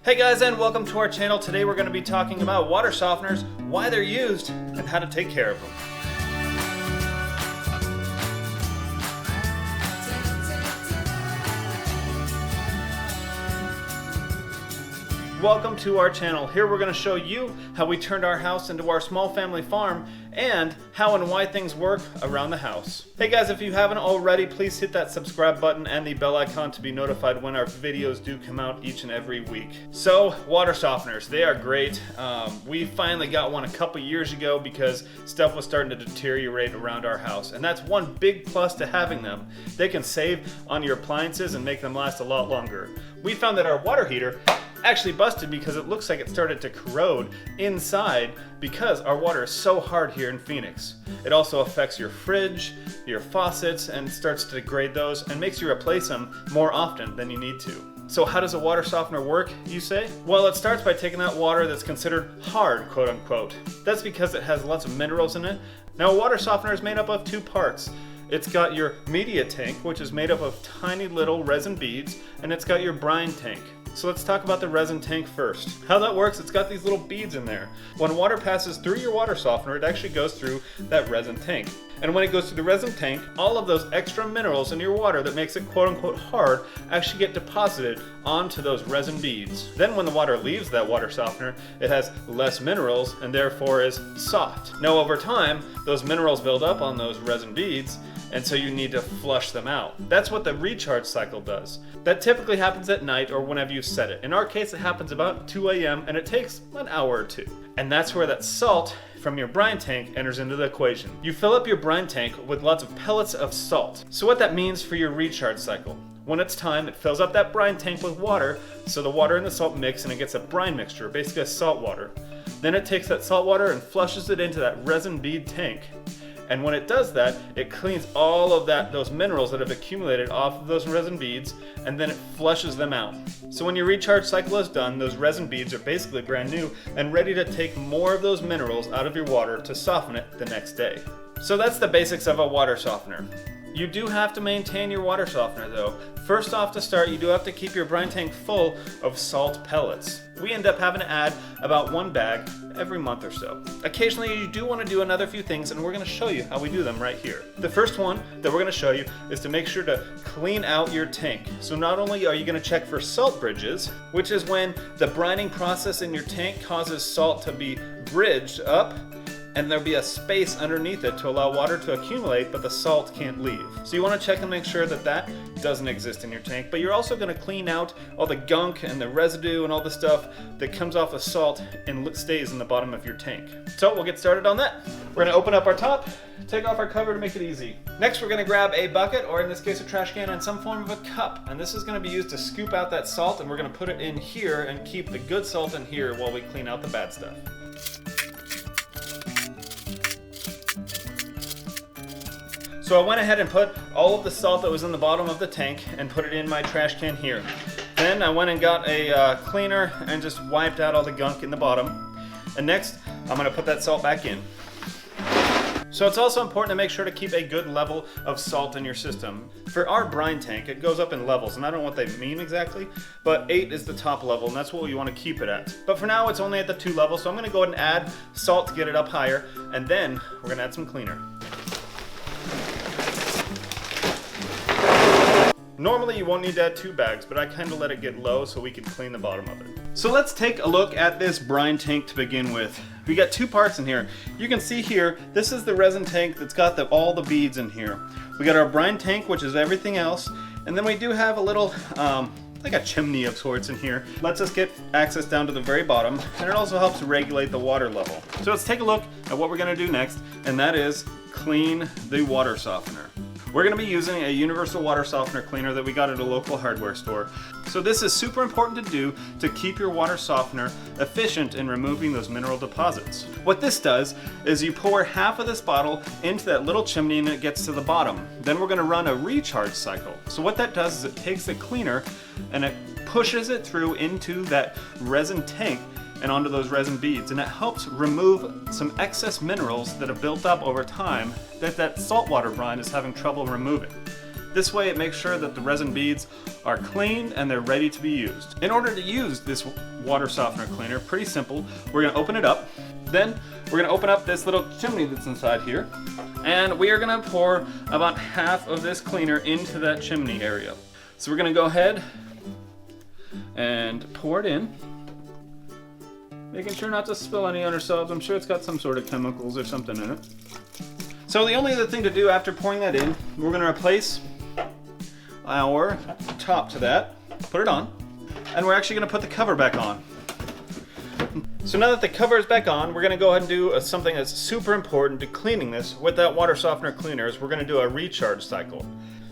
Hey guys, and welcome to our channel. Today we're going to be talking about water softeners, why they're used, and how to take care of them. Welcome to our channel. Here we're going to show you how we turned our house into our small family farm and how and why things work around the house. Hey guys, if you haven't already, please hit that subscribe button and the bell icon to be notified when our videos do come out each and every week. So, water softeners, they are great. We finally got one a couple years ago because stuff was starting to deteriorate around our house. And that's one big plus to having them. They can save on your appliances and make them last a lot longer. We found that our water heater actually busted because it looks like it started to corrode inside because our water is so hard here in Phoenix. It also affects your fridge, your faucets, and starts to degrade those and makes you replace them more often than you need to. So how does a water softener work, you say? Well, it starts by taking out water that's considered hard, quote unquote. That's because it has lots of minerals in it. Now, a water softener is made up of two parts. It's got your media tank, which is made up of tiny little resin beads, and it's got your brine tank. So let's talk about the resin tank first. How that works, it's got these little beads in there. When water passes through your water softener, it actually goes through that resin tank. And when it goes through the resin tank, all of those extra minerals in your water that makes it quote unquote hard actually get deposited onto those resin beads. Then when the water leaves that water softener, it has less minerals and therefore is soft. Now over time, those minerals build up on those resin beads, and so you need to flush them out. That's what the recharge cycle does. That typically happens at night or whenever you set it. In our case, it happens about 2 a.m. and it takes an hour or two. And that's where that salt from your brine tank enters into the equation. You fill up your brine tank with lots of pellets of salt. So what that means for your recharge cycle. When it's time, it fills up that brine tank with water, so the water and the salt mix and it gets a brine mixture, basically a salt water. Then it takes that salt water and flushes it into that resin bead tank. And when it does that, it cleans all of those minerals that have accumulated off of those resin beads, and then it flushes them out. So when your recharge cycle is done, those resin beads are basically brand new and ready to take more of those minerals out of your water to soften it the next day. So that's the basics of a water softener. You do have to maintain your water softener though. First off, to start, you do have to keep your brine tank full of salt pellets. We end up having to add about 1 bag every month or so. Occasionally you do want to do another few things, and we're going to show you how we do them right here. The first one that we're going to show you is to make sure to clean out your tank. So not only are you going to check for salt bridges, which is when the brining process in your tank causes salt to be bridged up, and there'll be a space underneath it to allow water to accumulate, but the salt can't leave. So you want to check and make sure that that doesn't exist in your tank, but you're also going to clean out all the gunk and the residue and all the stuff that comes off the salt and stays in the bottom of your tank. So we'll get started on that. We're going to open up our top, take off our cover to make it easy. Next, we're going to grab a bucket, or in this case a trash can, and some form of a cup. And this is going to be used to scoop out that salt, and we're going to put it in here and keep the good salt in here while we clean out the bad stuff. So I went ahead and put all of the salt that was in the bottom of the tank and put it in my trash can here. Then I went and got a cleaner and just wiped out all the gunk in the bottom. And next, I'm going to put that salt back in. So it's also important to make sure to keep a good level of salt in your system. For our brine tank, it goes up in levels, and I don't know what they mean exactly, but 8 is the top level, and that's what you want to keep it at. But for now, it's only at the 2 level, so I'm going to go ahead and add salt to get it up higher, and then we're going to add some cleaner. Normally you won't need to add 2 bags, but I kind of let it get low so we can clean the bottom of it. So let's take a look at this brine tank to begin with. We got 2 parts in here. You can see here, this is the resin tank that's got all the beads in here. We got our brine tank, which is everything else, and then we do have a little, like a chimney of sorts in here. Lets us get access down to the very bottom, and it also helps regulate the water level. So let's take a look at what we're gonna do next, and that is clean the water softener. We're going to be using a universal water softener cleaner that we got at a local hardware store. So this is super important to do to keep your water softener efficient in removing those mineral deposits. What this does is you pour half of this bottle into that little chimney and it gets to the bottom. Then we're going to run a recharge cycle. So what that does is it takes the cleaner and it pushes it through into that resin tank and onto those resin beads, and it helps remove some excess minerals that have built up over time that saltwater brine is having trouble removing. This way it makes sure that the resin beads are clean and they're ready to be used. In order to use this water softener cleaner, pretty simple, we're gonna open it up. Then we're gonna open up this little chimney that's inside here, and we are gonna pour about half of this cleaner into that chimney area. So we're gonna go ahead and pour it in, making sure not to spill any on ourselves. I'm sure it's got some sort of chemicals or something in it. So the only other thing to do after pouring that in, we're gonna replace our top to that, put it on, and we're actually gonna put the cover back on. So now that the cover is back on, we're gonna go ahead and do something that's super important to cleaning this with that water softener cleaner. Is we're gonna do a recharge cycle.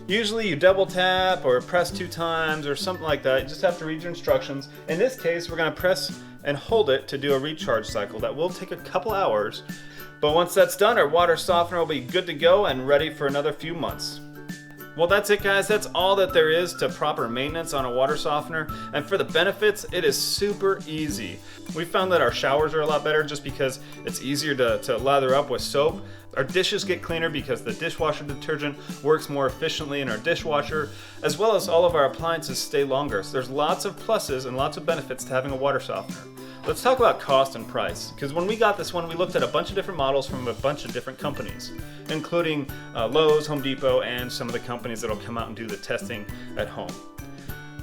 Usually you double tap or press 2 times or something like that. You just have to read your instructions. In this case, we're gonna press and hold it to do a recharge cycle. That will take a couple hours, but once that's done, our water softener will be good to go and ready for another few months. Well, that's it, guys. That's all that there is to proper maintenance on a water softener. And for the benefits, it is super easy. We found that our showers are a lot better just because it's easier to lather up with soap. Our dishes get cleaner because the dishwasher detergent works more efficiently in our dishwasher, as well as all of our appliances stay longer. So there's lots of pluses and lots of benefits to having a water softener. Let's talk about cost and price, because when we got this one, we looked at a bunch of different models from a bunch of different companies, including Lowe's, Home Depot, and some of the companies that'll come out and do the testing at home.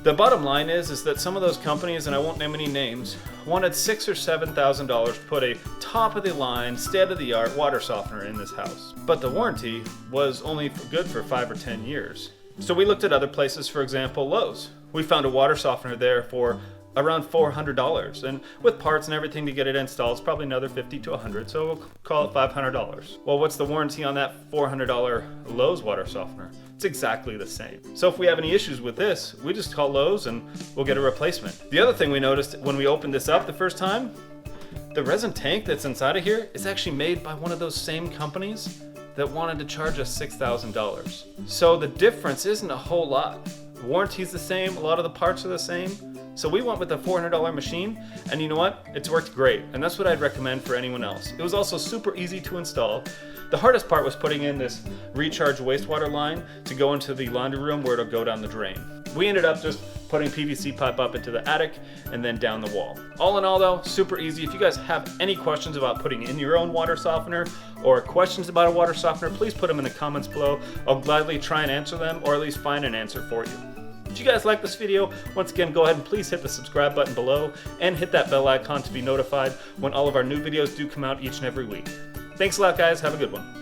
The bottom line is that some of those companies, and I won't name any names, wanted $6,000 or $7,000 to put a top-of-the-line, state-of-the-art water softener in this house. But the warranty was only good for 5 or 10 years. So we looked at other places, for example, Lowe's. We found a water softener there for around $400, and with parts and everything to get it installed, it's probably another $50 to $100, so we'll call it $500. Well, what's the warranty on that $400 Lowe's water softener? It's exactly the same. So if we have any issues with this, we just call Lowe's and we'll get a replacement. The other thing we noticed when we opened this up the first time, the resin tank that's inside of here is actually made by one of those same companies that wanted to charge us $6,000. So the difference isn't a whole lot. The warranty's the same, a lot of the parts are the same. So we went with a $400 machine, and you know what? It's worked great, and that's what I'd recommend for anyone else. It was also super easy to install. The hardest part was putting in this recharge wastewater line to go into the laundry room where it'll go down the drain. We ended up just putting PVC pipe up into the attic and then down the wall. All in all though, super easy. If you guys have any questions about putting in your own water softener or questions about a water softener, please put them in the comments below. I'll gladly try and answer them, or at least find an answer for you. If you guys like this video, once again, go ahead and please hit the subscribe button below and hit that bell icon to be notified when all of our new videos do come out each and every week. Thanks a lot, guys. Have a good one.